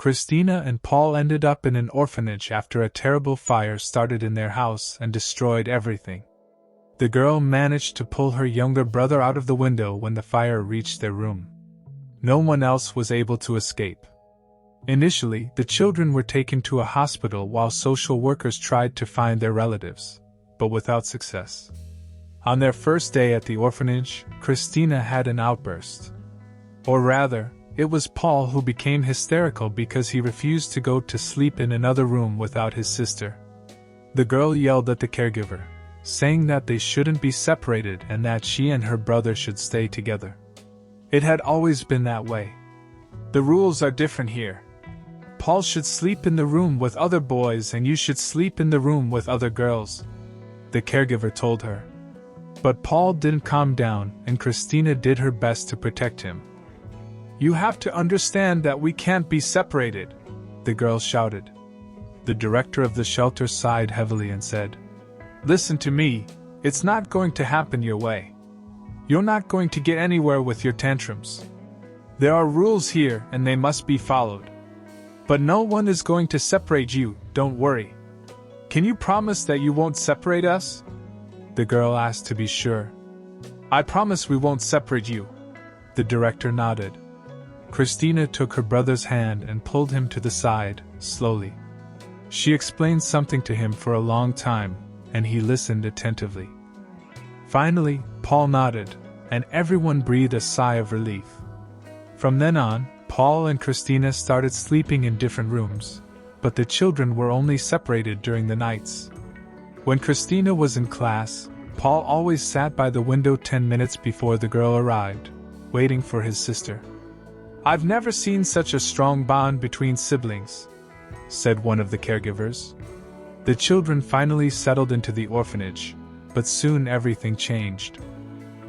Christina and Paul ended up in an orphanage after a terrible fire started in their house and destroyed everything. The girl managed to pull her younger brother out of the window when the fire reached their room. No one else was able to escape. Initially, the children were taken to a hospital while social workers tried to find their relatives, but without success. On their first day at the orphanage, Christina had an outburst. Or rather, it was Paul who became hysterical because he refused to go to sleep in another room without his sister. The girl yelled at the caregiver, saying that they shouldn't be separated and that she and her brother should stay together. It had always been that way. The rules are different here. Paul should sleep in the room with other boys and you should sleep in the room with other girls, the caregiver told her. But Paul didn't calm down and Christina did her best to protect him. You have to understand that we can't be separated, the girl shouted. The director of the shelter sighed heavily and said, Listen to me, it's not going to happen your way. You're not going to get anywhere with your tantrums. There are rules here and they must be followed. But no one is going to separate you, don't worry. Can you promise that you won't separate us? The girl asked to be sure. I promise we won't separate you. The director nodded. Christina took her brother's hand and pulled him to the side, slowly. She explained something to him for a long time, and he listened attentively. Finally, Paul nodded, and everyone breathed a sigh of relief. From then on, Paul and Christina started sleeping in different rooms, but the children were only separated during the nights. When Christina was in class, Paul always sat by the window 10 minutes before the girl arrived, waiting for his sister. I've never seen such a strong bond between siblings, said one of the caregivers. The children finally settled into the orphanage, but soon everything changed.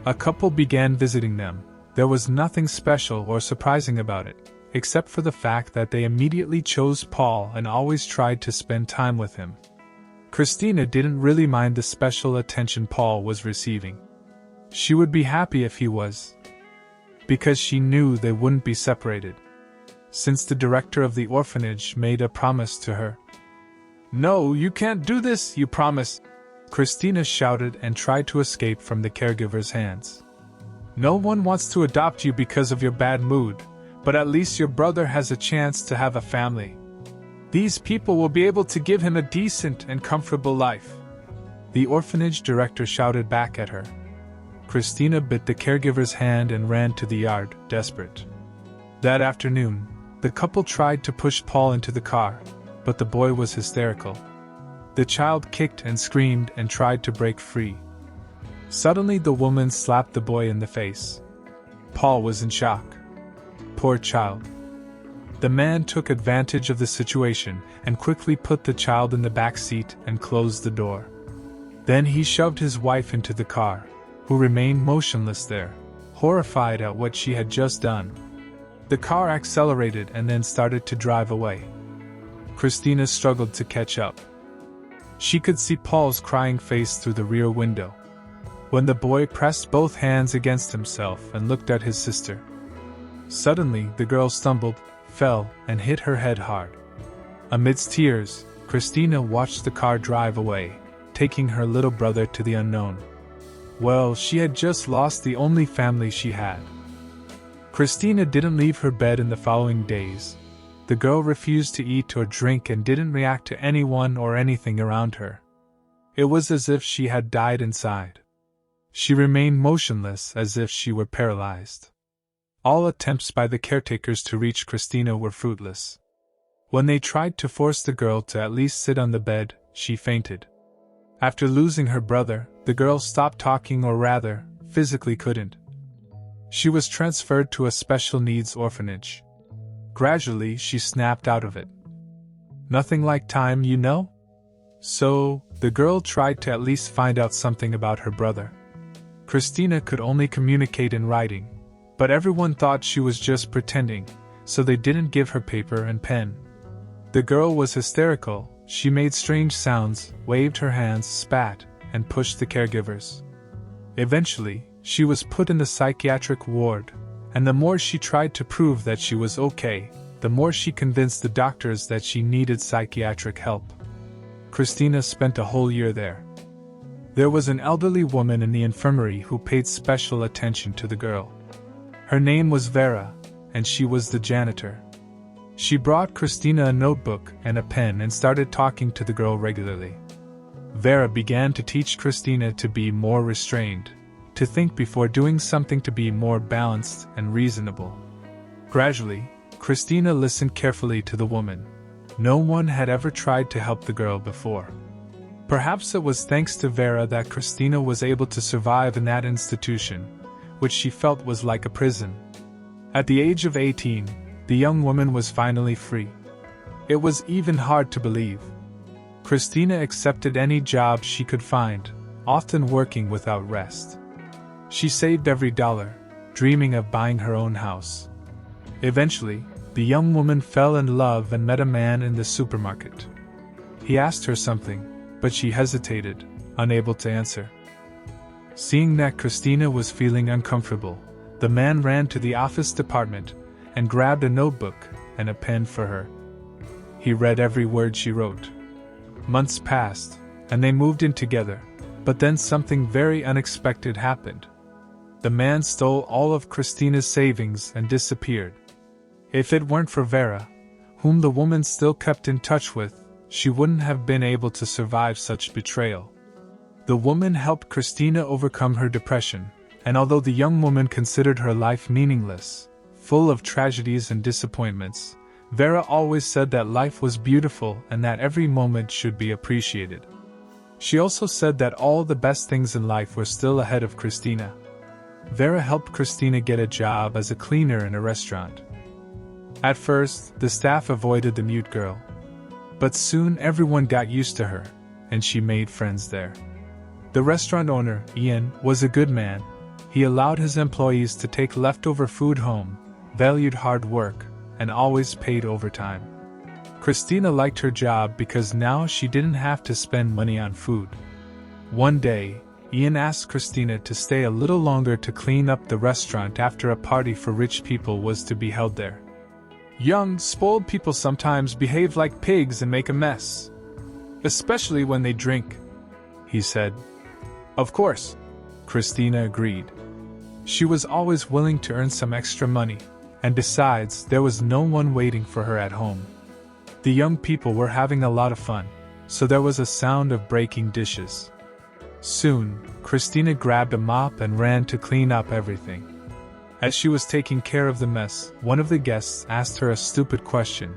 A couple began visiting them. There was nothing special or surprising about it, except for the fact that they immediately chose Paul and always tried to spend time with him. Christina didn't really mind the special attention Paul was receiving. She would be happy if he was, because she knew they wouldn't be separated, since the director of the orphanage made a promise to her. No, you can't do this, you promise! Christina shouted and tried to escape from the caregiver's hands. No one wants to adopt you because of your bad mood, but at least your brother has a chance to have a family. These people will be able to give him a decent and comfortable life. The orphanage director shouted back at her. Christina bit the caregiver's hand and ran to the yard, desperate. That afternoon, the couple tried to push Paul into the car, but the boy was hysterical. The child kicked and screamed and tried to break free. Suddenly the woman slapped the boy in the face. Paul was in shock. Poor child. The man took advantage of the situation and quickly put the child in the back seat and closed the door. Then he shoved his wife into the car, who remained motionless there, horrified at what she had just done. The car accelerated and then started to drive away. Christina struggled to catch up. She could see Paul's crying face through the rear window. When the boy pressed both hands against himself and looked at his sister. Suddenly, the girl stumbled, fell, and hit her head hard. Amidst tears, Christina watched the car drive away, taking her little brother to the unknown. Well, she had just lost the only family she had. Christina didn't leave her bed in the following days. The girl refused to eat or drink and didn't react to anyone or anything around her. It was as if she had died inside. She remained motionless as if she were paralyzed. All attempts by the caretakers to reach Christina were fruitless. When they tried to force the girl to at least sit on the bed, she fainted. After losing her brother, the girl stopped talking, or rather, physically couldn't. She was transferred to a special needs orphanage. Gradually, she snapped out of it. Nothing like time, you know? So, the girl tried to at least find out something about her brother. Christina could only communicate in writing, but everyone thought she was just pretending, so they didn't give her paper and pen. The girl was hysterical. She made strange sounds, waved her hands, spat, and pushed the caregivers. Eventually, she was put in the psychiatric ward, and the more she tried to prove that she was okay, the more she convinced the doctors that she needed psychiatric help. Christina spent a whole year there. There was an elderly woman in the infirmary who paid special attention to the girl. Her name was Vera, and she was the janitor. She brought Christina a notebook and a pen and started talking to the girl regularly. Vera began to teach Christina to be more restrained, to think before doing something, to be more balanced and reasonable. Gradually, Christina listened carefully to the woman. No one had ever tried to help the girl before. Perhaps it was thanks to Vera that Christina was able to survive in that institution, which she felt was like a prison. At the age of 18, the young woman was finally free. It was even hard to believe. Christina accepted any job she could find, often working without rest. She saved every dollar, dreaming of buying her own house. Eventually, the young woman fell in love and met a man in the supermarket. He asked her something, but she hesitated, unable to answer. Seeing that Christina was feeling uncomfortable, the man ran to the office department and grabbed a notebook and a pen for her. He read every word she wrote. Months passed, and they moved in together, but then something very unexpected happened. The man stole all of Christina's savings and disappeared. If it weren't for Vera, whom the woman still kept in touch with, she wouldn't have been able to survive such betrayal. The woman helped Christina overcome her depression, and although the young woman considered her life meaningless, full of tragedies and disappointments, Vera always said that life was beautiful and that every moment should be appreciated. She also said that all the best things in life were still ahead of Christina. Vera helped Christina get a job as a cleaner in a restaurant. At first, the staff avoided the mute girl. But soon everyone got used to her, and she made friends there. The restaurant owner, Ian, was a good man. He allowed his employees to take leftover food home, valued hard work, and always paid overtime. Christina liked her job because now she didn't have to spend money on food. One day, Ian asked Christina to stay a little longer to clean up the restaurant after a party for rich people was to be held there. Young, spoiled people sometimes behave like pigs and make a mess. Especially when they drink, he said. Of course, Christina agreed. She was always willing to earn some extra money, and besides, there was no one waiting for her at home. The young people were having a lot of fun, so there was a sound of breaking dishes. Soon, Christina grabbed a mop and ran to clean up everything. As she was taking care of the mess, one of the guests asked her a stupid question,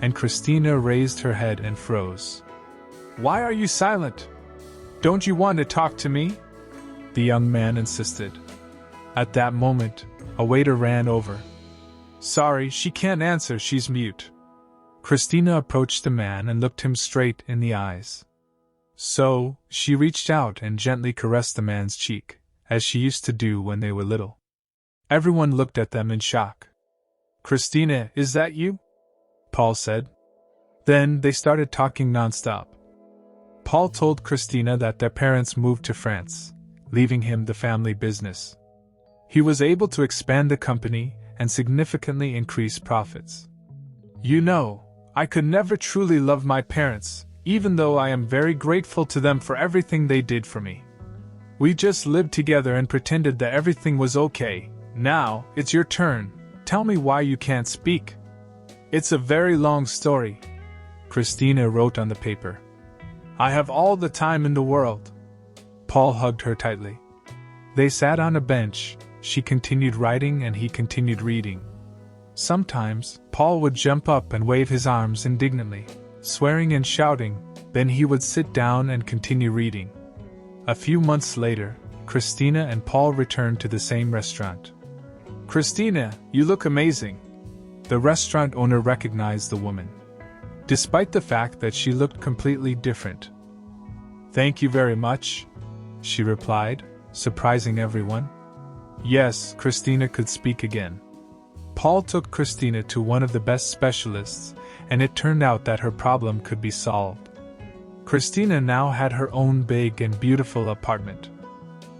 and Christina raised her head and froze. "Why are you silent? Don't you want to talk to me?" the young man insisted. At that moment, a waiter ran over. "Sorry, she can't answer, she's mute." Christina approached the man and looked him straight in the eyes. So, she reached out and gently caressed the man's cheek, as she used to do when they were little. Everyone looked at them in shock. "Christina, is that you?" Paul said. Then they started talking nonstop. Paul told Christina that their parents moved to France, leaving him the family business. He was able to expand the company and significantly increase profits. "You know, I could never truly love my parents, even though I am very grateful to them for everything they did for me. We just lived together and pretended that everything was okay. Now, it's your turn. Tell me why you can't speak." "It's a very long story," Christina wrote on the paper. "I have all the time in the world." Paul hugged her tightly. They sat on a bench. She continued writing and he continued reading. Sometimes, Paul would jump up and wave his arms indignantly, swearing and shouting, then he would sit down and continue reading. A few months later, Christina and Paul returned to the same restaurant. "Christina, you look amazing." The restaurant owner recognized the woman, despite the fact that she looked completely different. "Thank you very much," she replied, surprising everyone. Yes, Christina could speak again. Paul took Christina to one of the best specialists, and it turned out that her problem could be solved. Christina now had her own big and beautiful apartment.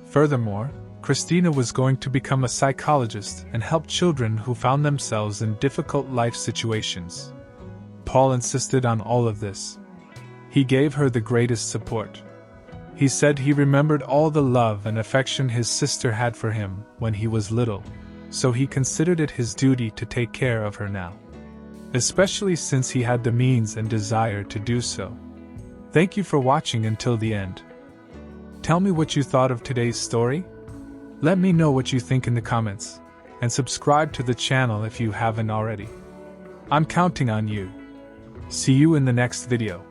Furthermore, Christina was going to become a psychologist and help children who found themselves in difficult life situations. Paul insisted on all of this. He gave her the greatest support. He said he remembered all the love and affection his sister had for him when he was little, so he considered it his duty to take care of her now, especially since he had the means and desire to do so. Thank you for watching until the end. Tell me what you thought of today's story. Let me know what you think in the comments, and subscribe to the channel if you haven't already. I'm counting on you. See you in the next video.